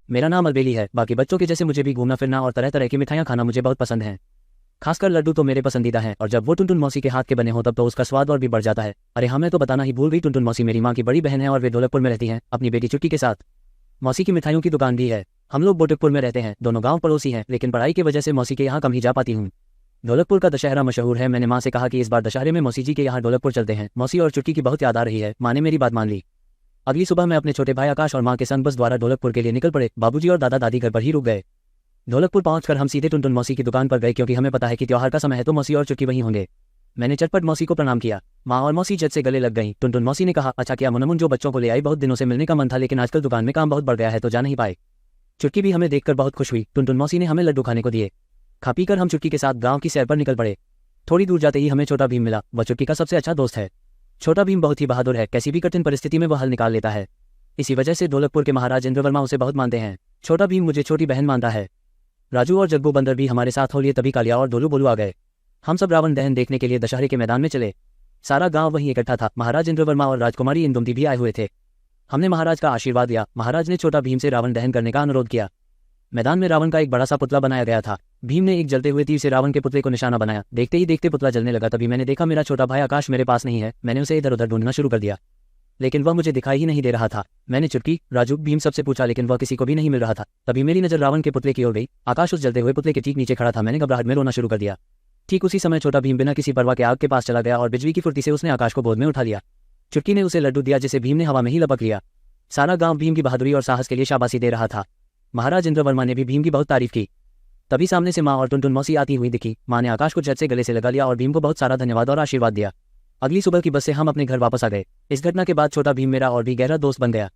मेरा नाम अलबेली है। बाकी बच्चों के जैसे मुझे भी घूमना फिरना और तरह तरह की मिठाइयाँ खाना मुझे बहुत पसंद है। खासकर लड्डू तो मेरे पसंदीदा हैं, और जब वो टुनटुन मौसी के हाथ के बने हो तब तो उसका स्वाद और भी बढ़ जाता है। अरे हाँ, मैं तो बताना ही भूल गई, टुनटुन मौसी मेरी माँ की बड़ी बहन है और वे ढोलकपुर में रहती हैं अपनी बेटी चुटकी के साथ। मौसी की मिठाइयों की दुकान भी है। हम लोग बोटकपुर में रहते हैं, दोनों गांव पड़ोसी हैं, लेकिन पढ़ाई की वजह से मौसी के यहाँ कम ही जा पाती हूँ। ढोलकपुर का दशहरा मशहूर है। मैंने माँ से कहा कि इस बार दशहरे में मौसी जी के यहाँ ढोलकपुर चलते हैं। मौसी और चुटकी की बहुत याद आ रही है। माँ ने मेरी बात मान ली। अगली सुबह मैं अपने छोटे भाई आकाश और माँ के संग बस द्वारा ढोलकपुर के लिए निकल पड़े। बाबूजी और दादा दादी घर पर ही रुक गए। ढोलकपुर पहुंचकर हम सीधे टुनटुन मौसी की दुकान पर गए, क्योंकि हमें पता है कि त्योहार का समय है तो मौसी और चुटकी वहीं होंगे। मैंने चटपट मौसी को प्रणाम किया। माँ और मौसी जज से गले लग गईं। टुनटुन मौसी ने कहा, अच्छा किया मुनमुन जो बच्चों को ले आई, बहुत दिनों से मिलने का मन था लेकिन आजकल दुकान में काम बहुत बढ़ गया है तो जा नहीं पाए। चुटकी भी हमें देखकर बहुत खुश हुई। टुनटुन मौसी ने हमें लड्डू खाने को दिए। खा पीकर हम चुटकी के साथ गांव की सैर पर निकल पड़े। थोड़ी दूर जाते ही हमें छोटा भीम मिला। वह चुटकी का सबसे अच्छा दोस्त है। छोटा भीम बहुत ही बहादुर है, कैसी भी कठिन परिस्थिति में वह हल निकाल लेता है। इसी वजह से ढोलकपुर के महाराज इंद्रवर्मा उसे बहुत मानते हैं। छोटा भीम मुझे छोटी बहन मानता है। राजू और जग्गू बंदर भी हमारे साथ हो लिए, तभी कालिया और डोलू बोलू आ गए। हम सब रावण दहन देखने के लिए दशहरे के मैदान में चले। सारा गांव वहीं इकट्ठा था। महाराज इंद्रवर्मा और राजकुमारी इंदुमती भी आए हुए थे। हमने महाराज का आशीर्वाद लिया। महाराज ने छोटा भीम से रावण दहन करने का अनुरोध किया। मैदान में रावण का एक बड़ा सा पुतला बनाया गया था। भीम ने एक जलते हुए तीर से रावण के पुतले को निशाना बनाया। देखते ही देखते पुतला जलने लगा। तभी मैंने देखा मेरा छोटा भाई आकाश मेरे पास नहीं है। मैंने उसे इधर उधर ढूंढना शुरू कर दिया, लेकिन वह मुझे दिखाई ही नहीं दे रहा था। मैंने चुटकी, राजू, भीम सबसे पूछा, लेकिन वह किसी को भी नहीं मिल रहा था। तभी मेरी नजर रावण के पुतले की ओर गई। आकाश उस जलते हुए पुतले के ठीक नीचे खड़ा था। मैंने घबराहट में रोना शुरू कर दिया। ठीक उसी समय छोटा भीम बिना किसी परवाह के आग के पास चला गया और बिजली की फुर्ती से उसने आकाश को गोद में उठा लिया। चुटकी ने उसे लड्डू दिया, जिसे भीम ने हवा में ही लपक लिया। सारा गांव भीम की बहादुरी और साहस के लिए शाबाशी दे रहा था। महाराज इंद्रवर्मा ने भी भीम की बहुत तारीफ की। तभी सामने से माँ और टुनटुन मौसी आती हुई दिखी। माँ ने आकाश को झट से गले से लगा लिया और भीम को बहुत सारा धन्यवाद और आशीर्वाद दिया। अगली सुबह की बस से हम अपने घर वापस आ गए। इस घटना के बाद छोटा भीम मेरा और भी गहरा दोस्त बन गया।